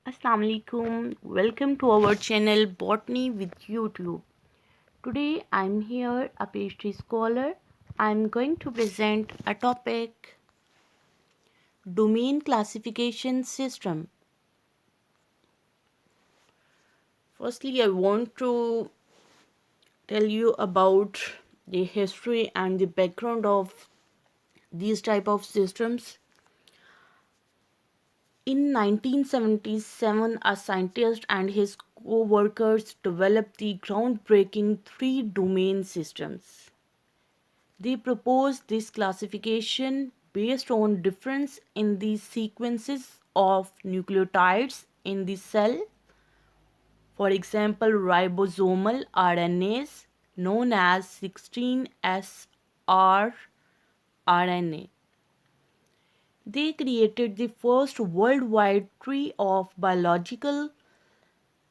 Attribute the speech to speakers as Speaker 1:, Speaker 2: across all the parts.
Speaker 1: Assalamu alaikum. Welcome to our channel Botany with YouTube. Today I'm here, a pastry scholar. I'm going to present a topic, domain classification system. Firstly, I want to tell you about the history and the background of these type of systems. In 1977, a scientist and his co-workers developed the groundbreaking three-domain systems. They proposed this classification based on difference in the sequences of nucleotides in the cell. For example, ribosomal RNAs known as 16S rRNA. They created the first worldwide tree of biological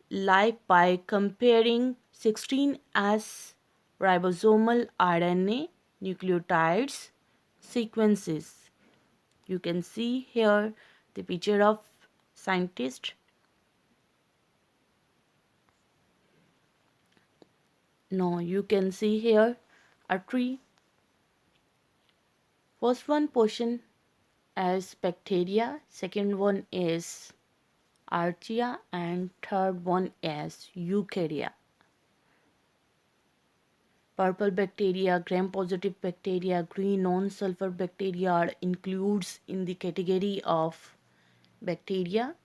Speaker 1: life by comparing 16S ribosomal RNA nucleotides sequences. You can see here the picture of scientist. Now you can see here a tree. First one portion as bacteria, second one is archaea, and third one is eukarya. Purple bacteria, gram-positive bacteria, green non-sulfur bacteria are includes in the category of bacteria,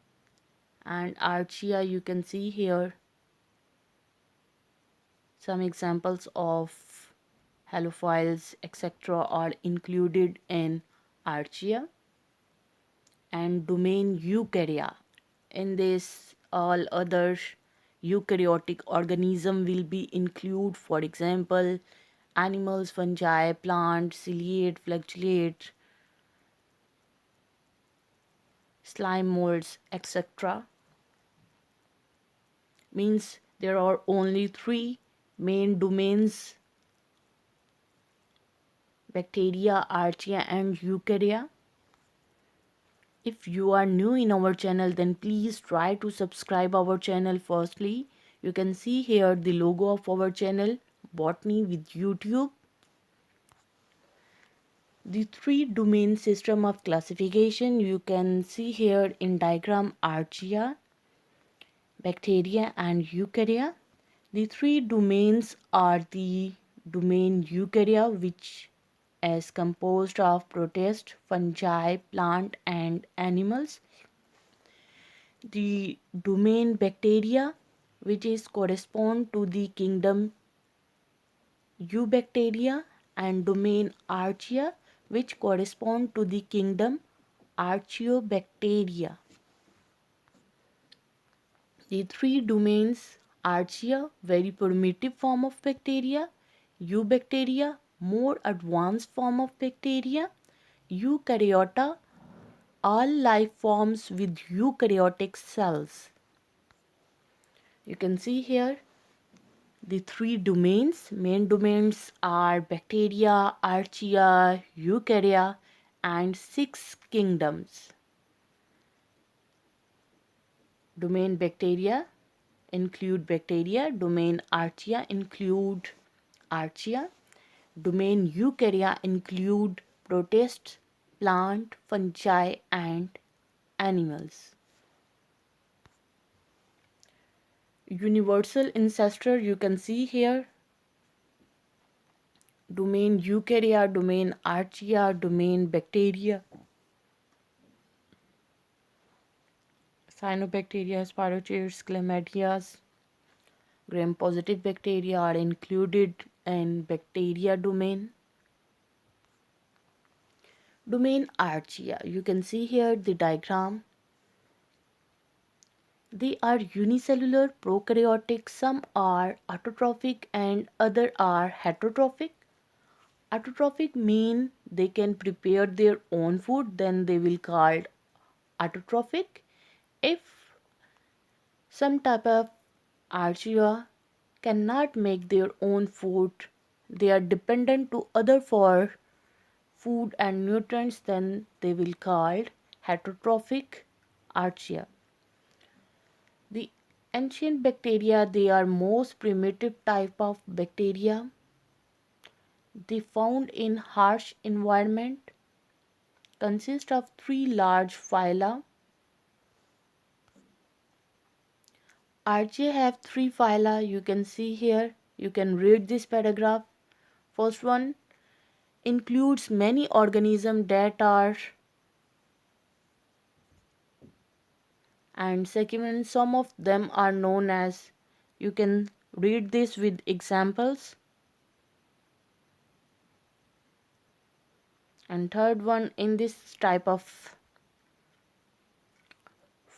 Speaker 1: and archaea you can see here some examples of halophiles etc. are included in archaea, and domain eukarya. In this, all other eukaryotic organism will be included, for example, animals, fungi, plants, ciliate, flagellate, slime molds, etc. Means there are only three main domains: bacteria, archaea, and eukarya. If you are new in our channel, then please try to subscribe our channel firstly. You can see here the logo of our channel, Botany with YouTube. The three domain system of classification you can see here in diagram: archaea, bacteria, and eukarya. The three domains are the domain eukarya, which is composed of protist, fungi, plant, and animals. The domain bacteria, which is correspond to the kingdom Eubacteria, and domain archaea, which correspond to the kingdom Archaeobacteria. The three domains: archaea, very primitive form of bacteria; eubacteria, more advanced form of bacteria; eukaryota, all life forms with eukaryotic cells. You can see here the three domains. Main domains are bacteria, archaea, eukarya, and six kingdoms. Domain bacteria include bacteria, domain archaea include archaea, domain eukarya include protists, plant, fungi, and animals. Universal ancestor you can see here: domain eukarya, domain archaea, domain bacteria. Cyanobacteria, spirochetes, chlamydias, gram-positive bacteria are included in bacteria domain. Domain archaea, you can see here the diagram. They are unicellular prokaryotic. Some are autotrophic and other are heterotrophic. Autotrophic mean they can prepare their own food, then they will called autotrophic. If some type of archaea cannot make their own food, they are dependent to other for food and nutrients, then they will called heterotrophic archaea. The ancient bacteria, they are most primitive type of bacteria. They found in harsh environment, consist of three large phyla. Archaea have three phyla, you can see here. You can read this paragraph. First one includes many organisms that are, and second one, some of them are known as, you can read this with examples. And third one, in this type of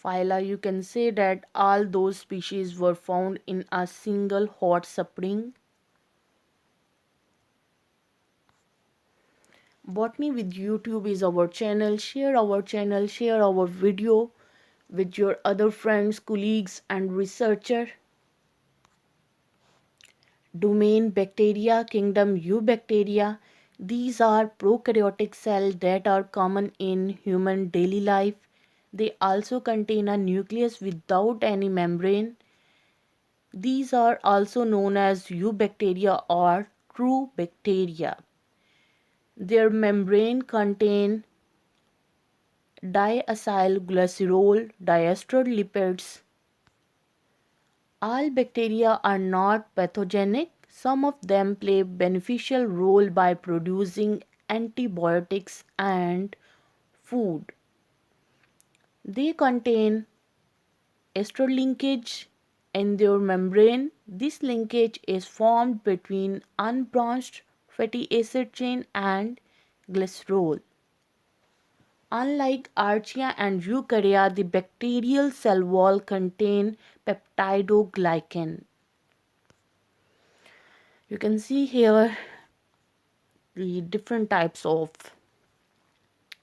Speaker 1: phyla, you can say that all those species were found in a single hot spring. Botany with YouTube is our channel. Share our channel, share our video with your other friends, colleagues, and researcher. Domain bacteria, kingdom Eubacteria. These are prokaryotic cells that are common in human daily life. They also contain a nucleus without any membrane. These are also known as Eubacteria or true bacteria. Their membrane contain diacylglycerol diester lipids. All bacteria are not pathogenic. Some of them play beneficial role by producing antibiotics and food. They contain ester linkage in their membrane. This linkage is formed between unbranched fatty acid chain and glycerol. Unlike Archaea and Eukarya, the bacterial cell wall contain peptidoglycan. You can see here the different types of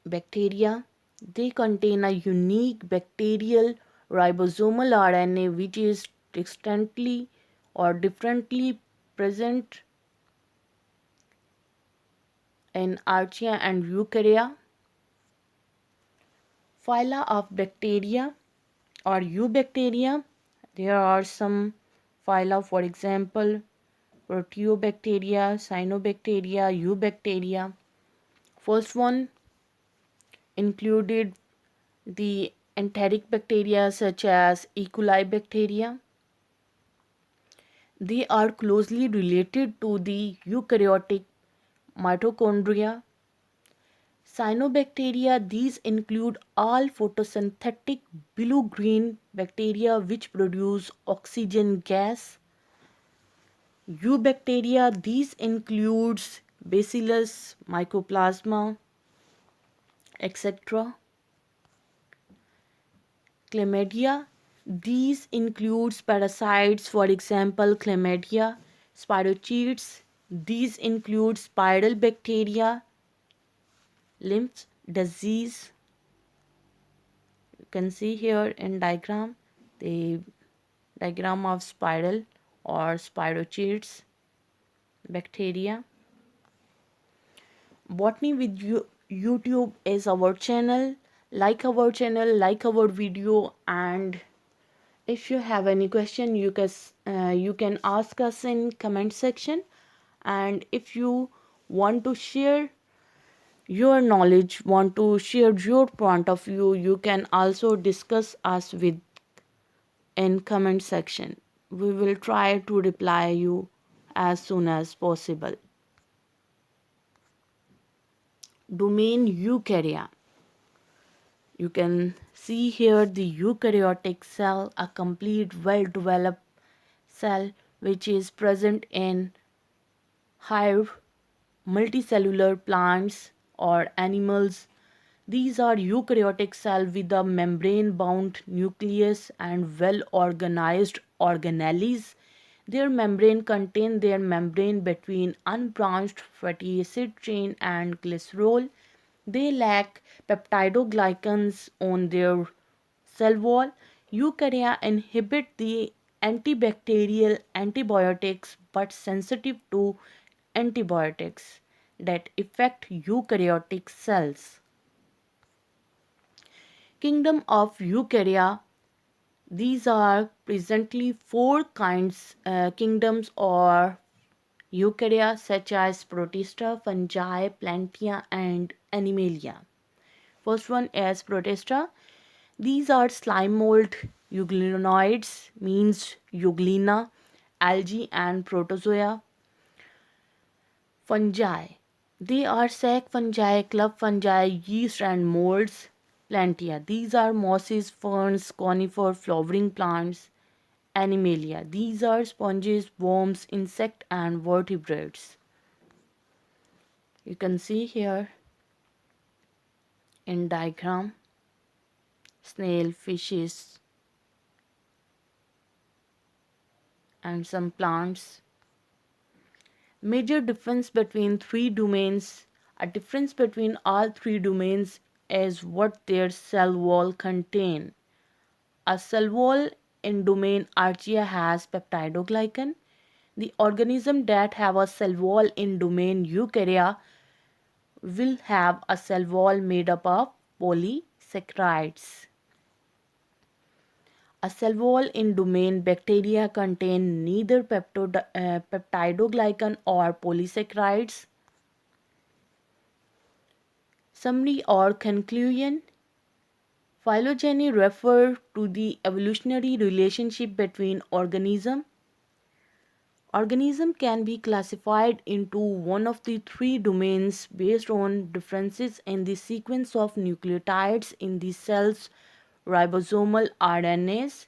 Speaker 1: bacteria. They contain a unique bacterial ribosomal RNA which is distinctly or differently present in Archaea and Eukarya. Phyla of bacteria or eubacteria. There are some phyla, for example, Proteobacteria, Cyanobacteria, Eubacteria. First one included the enteric bacteria such as E. coli bacteria. They are closely related to the eukaryotic mitochondria. Cyanobacteria, these include all photosynthetic blue-green bacteria which produce oxygen gas. Eubacteria, these includes Bacillus, Mycoplasma, etc. Chlamydia, these includes parasites, for example, Chlamydia, spirochetes, these include spiral bacteria, lymph disease. You can see here in diagram the diagram of spiral or spirochetes bacteria. Botany with YouTube is our channel. Like our channel, like our video, and if you have any question, you can ask us in comment section. And if you want to share your knowledge, want to share your point of view, you can also discuss us with in comment section. We will try to reply you as soon as possible. Domain Eukarya. You can see here the eukaryotic cell, a complete well-developed cell which is present in hive, multicellular plants or animals. These are eukaryotic cells with a membrane-bound nucleus and well-organized organelles. Their membrane contain their membrane between unbranched fatty acid chain and glycerol. They lack peptidoglycans on their cell wall. Eukarya inhibit the antibacterial antibiotics but sensitive to antibiotics that affect eukaryotic cells. Kingdom of Eukarya. These are presently four kingdoms or eukarya such as Protista, fungi, plantia, and animalia. First one is Protista. These are slime mold euglenoids, means euglena, algae, and protozoa. Fungi. They are sac fungi, club fungi, yeast, and molds. Plantia. These are mosses, ferns, conifer, flowering plants. Animalia. These are sponges, worms, insect, and vertebrates. You can see here in diagram snail, fishes, and some plants. Major difference between three domains. A difference between all three domains is what their cell wall contain. A cell wall in domain Archaea has peptidoglycan. The organism that have a cell wall in domain Eukarya will have a cell wall made up of polysaccharides. A cell wall in domain bacteria contain neither peptidoglycan or polysaccharides. Summary or conclusion. Phylogeny refer to the evolutionary relationship between organisms. Organism can be classified into one of the three domains based on differences in the sequence of nucleotides in the cell's ribosomal RNAs,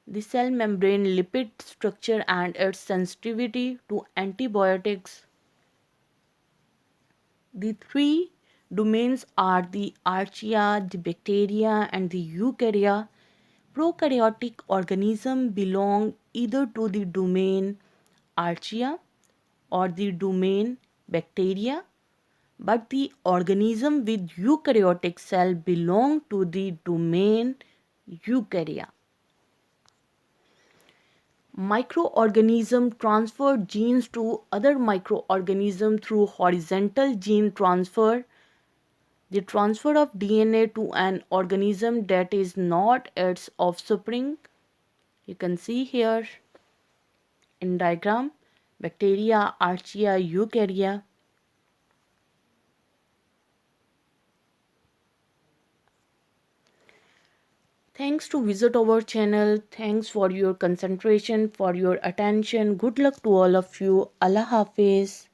Speaker 1: the cell membrane lipid structure, and its sensitivity to antibiotics. The three domains are the archaea, the bacteria, and the eukarya. Prokaryotic organisms belong either to the domain archaea or the domain bacteria, but the organism with eukaryotic cell belong to the domain eukarya. Microorganism transfer genes to other microorganism through horizontal gene transfer. The transfer of DNA to an organism that is not its offspring. You can see here in diagram bacteria, archaea, eukarya. Thanks to visit our channel. Thanks for your concentration, for your attention. Good luck to all of you. Allah Hafiz.